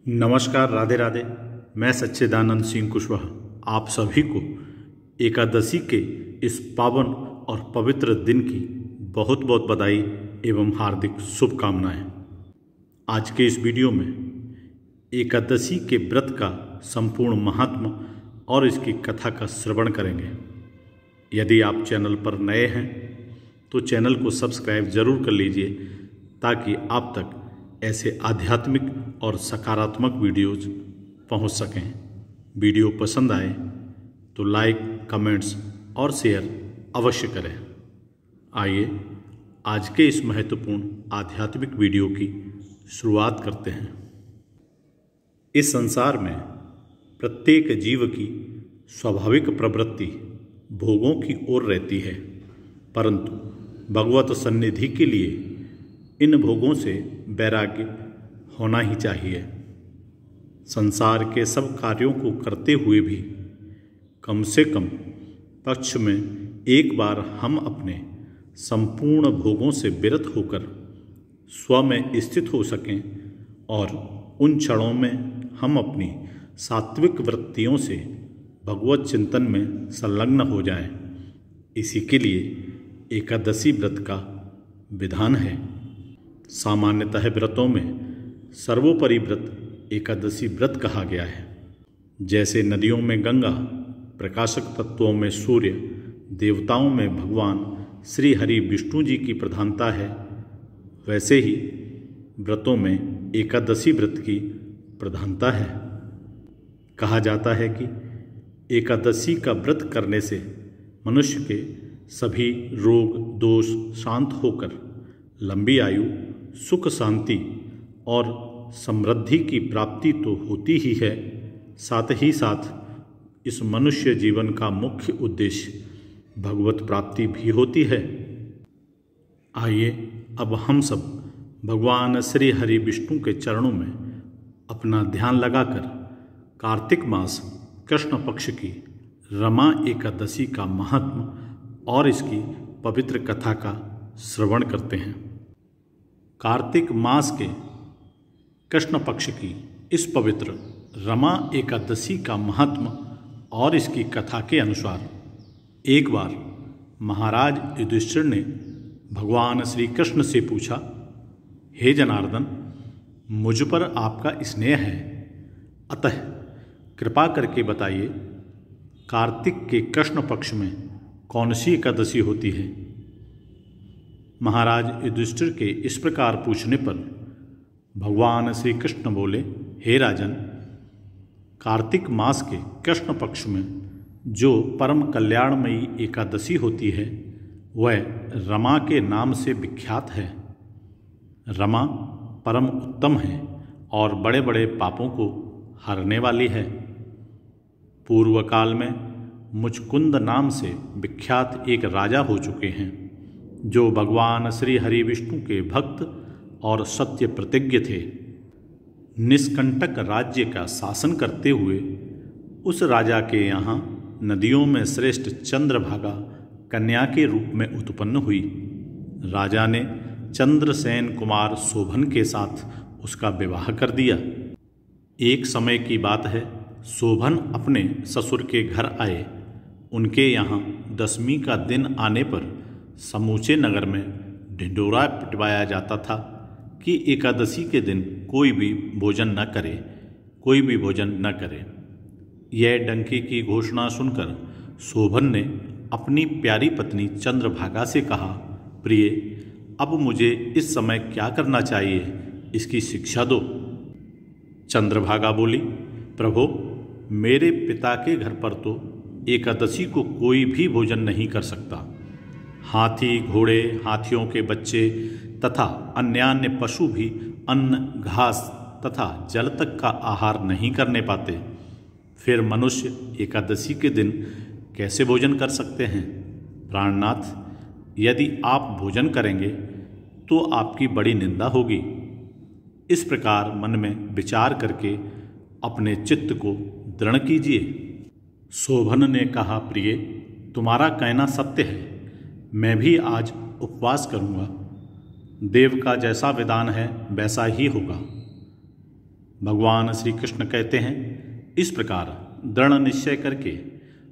नमस्कार, राधे राधे। मैं सच्चिदानंद सिंह कुशवाहा आप सभी को एकादशी के इस पावन और पवित्र दिन की बहुत बहुत बधाई एवं हार्दिक शुभकामनाएं। आज के इस वीडियो में एकादशी के व्रत का संपूर्ण महात्मा और इसकी कथा का श्रवण करेंगे। यदि आप चैनल पर नए हैं तो चैनल को सब्सक्राइब जरूर कर लीजिए ताकि आप तक ऐसे आध्यात्मिक और सकारात्मक वीडियोज पहुंच सकें। वीडियो पसंद आए तो लाइक, कमेंट्स और शेयर अवश्य करें। आइए आज के इस महत्वपूर्ण आध्यात्मिक वीडियो की शुरुआत करते हैं। इस संसार में प्रत्येक जीव की स्वाभाविक प्रवृत्ति भोगों की ओर रहती है, परंतु भगवत सन्निधि के लिए इन भोगों से वैराग्य होना ही चाहिए। संसार के सब कार्यों को करते हुए भी कम से कम पक्ष में एक बार हम अपने संपूर्ण भोगों से विरत होकर स्व में स्थित हो सकें और उन क्षणों में हम अपनी सात्विक वृत्तियों से भगवत चिंतन में संलग्न हो जाएं। इसी के लिए एकादशी व्रत का विधान है। सामान्यतः व्रतों में सर्वोपरि व्रत एकादशी व्रत कहा गया है। जैसे नदियों में गंगा, प्रकाशक तत्वों में सूर्य, देवताओं में भगवान श्री हरि विष्णु जी की प्रधानता है, वैसे ही व्रतों में एकादशी व्रत की प्रधानता है। कहा जाता है कि एकादशी का व्रत करने से मनुष्य के सभी रोग दोष शांत होकर लंबी आयु, सुख, शांति और समृद्धि की प्राप्ति तो होती ही है, साथ ही साथ इस मनुष्य जीवन का मुख्य उद्देश्य भगवत प्राप्ति भी होती है। आइए अब हम सब भगवान श्री हरि विष्णु के चरणों में अपना ध्यान लगाकर कार्तिक मास कृष्ण पक्ष की रमा एकादशी का महात्म और इसकी पवित्र कथा का श्रवण करते हैं। कार्तिक मास के कृष्ण पक्ष की इस पवित्र रमा एकादशी का महात्म और इसकी कथा के अनुसार एक बार महाराज युधिष्ठिर ने भगवान श्री कृष्ण से पूछा, हे जनार्दन, मुझ पर आपका स्नेह है, अतः कृपा करके बताइए कार्तिक के कृष्ण पक्ष में कौन सी एकादशी होती है। महाराज युधिष्ठिर के इस प्रकार पूछने पर भगवान श्री कृष्ण बोले, हे राजन, कार्तिक मास के कृष्ण पक्ष में जो परम कल्याणमयी एकादशी होती है वह रमा के नाम से विख्यात है। रमा परम उत्तम है और बड़े बड़े पापों को हरने वाली है। पूर्व काल में मुचकुंद नाम से विख्यात एक राजा हो चुके हैं जो भगवान श्री हरि विष्णु के भक्त और सत्य प्रतिज्ञ थे। निष्कंटक राज्य का शासन करते हुए उस राजा के यहाँ नदियों में श्रेष्ठ चंद्रभागा कन्या के रूप में उत्पन्न हुई। राजा ने चंद्रसेन कुमार शोभन के साथ उसका विवाह कर दिया। एक समय की बात है, शोभन अपने ससुर के घर आए। उनके यहाँ दशमी का दिन आने पर समूचे नगर में ढिंढोरा पिटवाया जाता था कि एकादशी के दिन कोई भी भोजन न करे, कोई भी भोजन न करे। यह डंके की घोषणा सुनकर शोभन ने अपनी प्यारी पत्नी चंद्रभागा से कहा, प्रिय, अब मुझे इस समय क्या करना चाहिए, इसकी शिक्षा दो। चंद्रभागा बोली, प्रभो, मेरे पिता के घर पर तो एकादशी को कोई भी भोजन नहीं कर सकता। हाथी, घोड़े, हाथियों के बच्चे तथा अन्यान्य पशु भी अन्न, घास तथा जल तक का आहार नहीं करने पाते। फिर मनुष्य एकादशी के दिन कैसे भोजन कर सकते हैं? प्राणनाथ, यदि आप भोजन करेंगे तो आपकी बड़ी निंदा होगी। इस प्रकार मन में विचार करके अपने चित्त को दृढ़ कीजिए। शोभन ने कहा, प्रिय, तुम्हारा कहना सत्य है, मैं भी आज उपवास करूँगा। देव का जैसा विधान है वैसा ही होगा। भगवान श्री कृष्ण कहते हैं, इस प्रकार दृढ़ निश्चय करके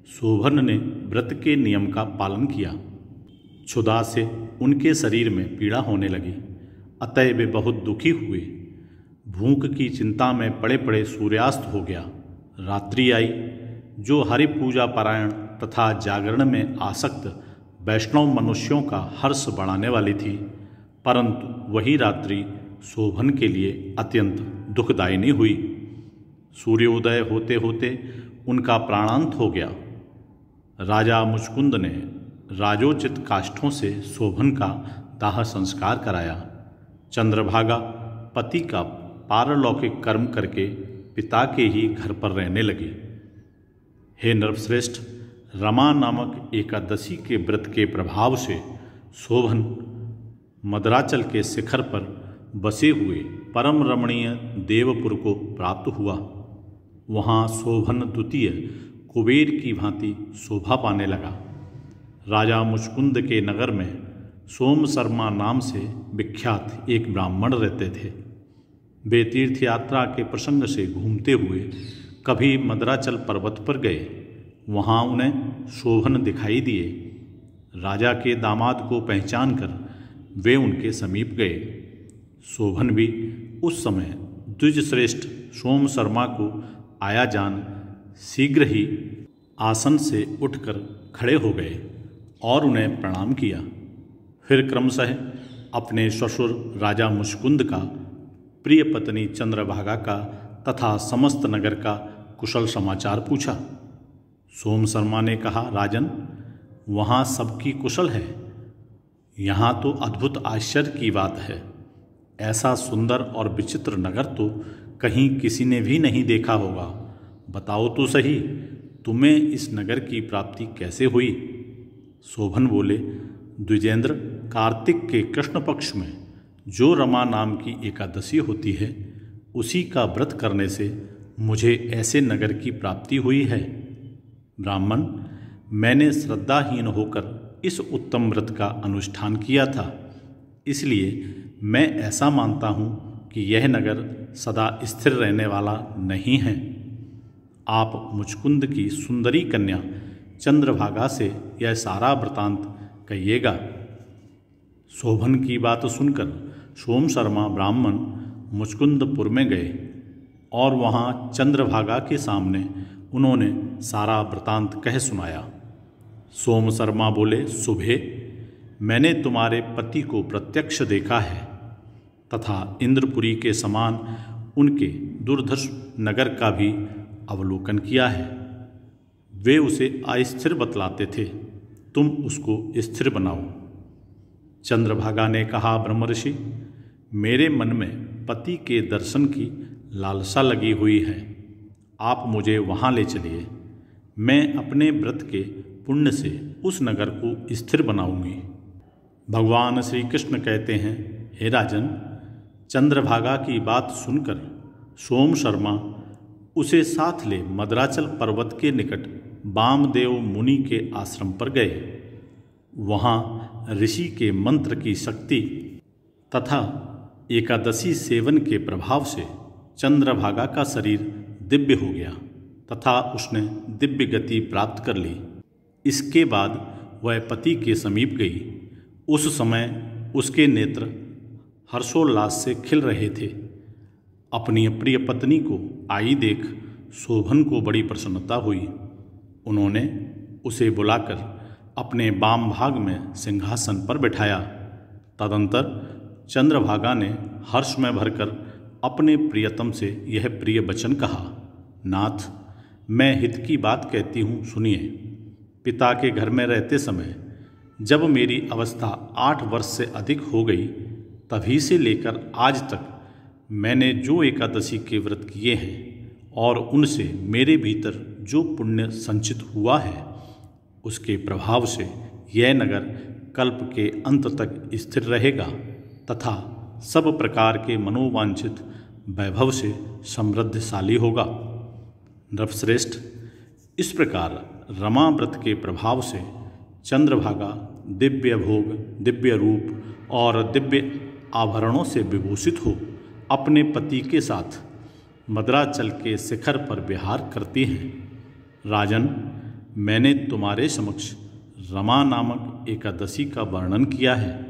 शोभन ने व्रत के नियम का पालन किया। क्षुधा से उनके शरीर में पीड़ा होने लगी, अतः वे बहुत दुखी हुए। भूख की चिंता में पड़े पड़े सूर्यास्त हो गया। रात्रि आई, जो हरि पूजा पारायण तथा जागरण में आसक्त वैष्णव मनुष्यों का हर्ष बढ़ाने वाली थी, परंतु वही रात्रि शोभन के लिए अत्यंत दुखदायिनी हुई। सूर्योदय होते होते उनका प्राणांत हो गया। राजा मुचकुंद ने राजोचित काष्ठों से शोभन का दाह संस्कार कराया। चंद्रभागा पति का पारलौकिक कर्म करके पिता के ही घर पर रहने लगी। हे नरश्रेष्ठ, रमा नामक एकादशी के व्रत के प्रभाव से शोभन मदराचल के शिखर पर बसे हुए परम रमणीय देवपुर को प्राप्त हुआ। वहाँ शोभन द्वितीय कुबेर की भांति शोभा पाने लगा। राजा मुचकुंद के नगर में सोम शर्मा नाम से विख्यात एक ब्राह्मण रहते थे। वे तीर्थ यात्रा के प्रसंग से घूमते हुए कभी मदराचल पर्वत पर गए। वहाँ उन्हें शोभन दिखाई दिए। राजा के दामाद को पहचान कर वे उनके समीप गए। शोभन भी उस समय द्विजश्रेष्ठ सोम शर्मा को आया जान शीघ्र ही आसन से उठकर खड़े हो गए और उन्हें प्रणाम किया। फिर क्रमशः अपने ससुर राजा मुचकुंद का, प्रिय पत्नी चंद्रभागा का तथा समस्त नगर का कुशल समाचार पूछा। सोम शर्मा ने कहा, राजन, वहाँ सबकी कुशल है। यहाँ तो अद्भुत आश्चर्य की बात है। ऐसा सुंदर और विचित्र नगर तो कहीं किसी ने भी नहीं देखा होगा। बताओ तो सही, तुम्हें इस नगर की प्राप्ति कैसे हुई? शोभन बोले, द्विजेंद्र, कार्तिक के कृष्ण पक्ष में जो रमा नाम की एकादशी होती है, उसी का व्रत करने से मुझे ऐसे नगर की प्राप्ति हुई है। ब्राह्मण, मैंने श्रद्धाहीन होकर इस उत्तम व्रत का अनुष्ठान किया था, इसलिए मैं ऐसा मानता हूँ कि यह नगर सदा स्थिर रहने वाला नहीं है। आप मुचकुंद की सुंदरी कन्या चंद्रभागा से यह सारा वृतांत कहिएगा। शोभन की बात सुनकर सोम शर्मा ब्राह्मण मुचकुंदपुर में गए और वहाँ चंद्रभागा के सामने उन्होंने सारा वृतांत कह सुनाया। सोम शर्मा बोले, शुभे, मैंने तुम्हारे पति को प्रत्यक्ष देखा है तथा इंद्रपुरी के समान उनके दुर्धर्ष नगर का भी अवलोकन किया है। वे उसे अस्थिर बतलाते थे, तुम उसको स्थिर बनाओ। चंद्रभागा ने कहा, ब्रह्मर्षि, मेरे मन में पति के दर्शन की लालसा लगी हुई है। आप मुझे वहाँ ले चलिए। मैं अपने व्रत के पुण्य से उस नगर को स्थिर बनाऊंगी। भगवान श्री कृष्ण कहते हैं, हे राजन, चंद्रभागा की बात सुनकर सोम शर्मा उसे साथ ले मदराचल पर्वत के निकट वामदेव मुनि के आश्रम पर गए। वहाँ ऋषि के मंत्र की शक्ति तथा एकादशी सेवन के प्रभाव से चंद्रभागा का शरीर दिव्य हो गया तथा उसने दिव्य गति प्राप्त कर ली। इसके बाद वह पति के समीप गई। उस समय उसके नेत्र हर्षोल्लास से खिल रहे थे। अपनी प्रिय पत्नी को आई देख शोभन को बड़ी प्रसन्नता हुई। उन्होंने उसे बुलाकर अपने वाम भाग में सिंहासन पर बिठाया। तदंतर चंद्रभागा ने हर्ष में भरकर अपने प्रियतम से यह प्रिय वचन कहा, नाथ, मैं हित की बात कहती हूँ, सुनिए। पिता के घर में रहते समय जब मेरी अवस्था 8 वर्ष से अधिक हो गई, तभी से लेकर आज तक मैंने जो एकादशी के व्रत किए हैं और उनसे मेरे भीतर जो पुण्य संचित हुआ है, उसके प्रभाव से यह नगर कल्प के अंत तक स्थिर रहेगा तथा सब प्रकार के मनोवांछित वैभव से समृद्धशाली होगा। नृपश्रेष्ठ, इस प्रकार रमा व्रत के प्रभाव से चंद्रभागा दिव्य भोग, दिव्य रूप और दिव्य आभरणों से विभूषित हो अपने पति के साथ मद्राचल के शिखर पर विहार करती हैं। राजन, मैंने तुम्हारे समक्ष रमा नामक एकादशी का वर्णन किया है।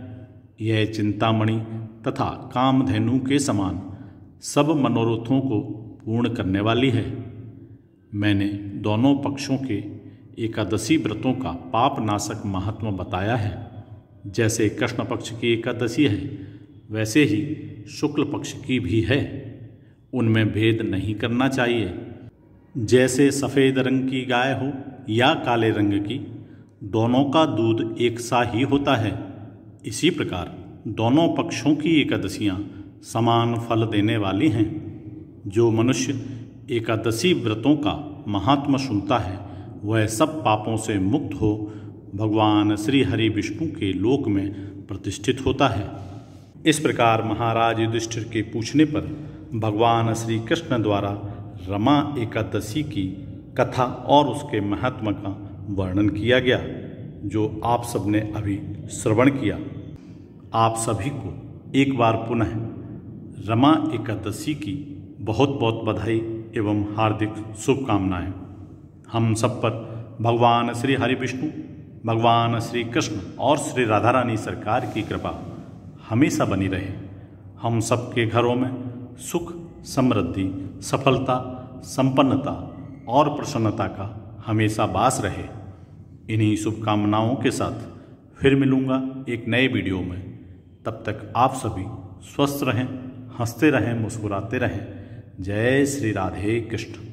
यह चिंतामणि तथा कामधेनु के समान सब मनोरथों को पूर्ण करने वाली है। मैंने दोनों पक्षों के एकादशी व्रतों का पाप नाशक महात्मा बताया है। जैसे कृष्ण पक्ष की एकादशी है, वैसे ही शुक्ल पक्ष की भी है। उनमें भेद नहीं करना चाहिए। जैसे सफ़ेद रंग की गाय हो या काले रंग की, दोनों का दूध एक सा ही होता है। इसी प्रकार दोनों पक्षों की एकादशियाँ समान फल देने वाली हैं। जो मनुष्य एकादशी व्रतों का महात्मा सुनता है, वह सब पापों से मुक्त हो भगवान श्री हरि विष्णु के लोक में प्रतिष्ठित होता है। इस प्रकार महाराज युधिष्ठिर के पूछने पर भगवान श्री कृष्ण द्वारा रमा एकादशी की कथा और उसके महात्मा का वर्णन किया गया, जो आप सबने अभी श्रवण किया। आप सभी को एक बार पुनः रमा एकादशी की बहुत बहुत बधाई एवं हार्दिक शुभकामनाएं। हम सब पर भगवान श्री हरि विष्णु, भगवान श्री कृष्ण और श्री राधा रानी सरकार की कृपा हमेशा बनी रहे। हम सबके घरों में सुख, समृद्धि, सफलता, संपन्नता और प्रसन्नता का हमेशा वास रहे। इन्हीं शुभकामनाओं के साथ फिर मिलूँगा एक नए वीडियो में। तब तक आप सभी स्वस्थ रहें, हंसते रहें, मुस्कुराते रहें। जय श्री राधे कृष्ण।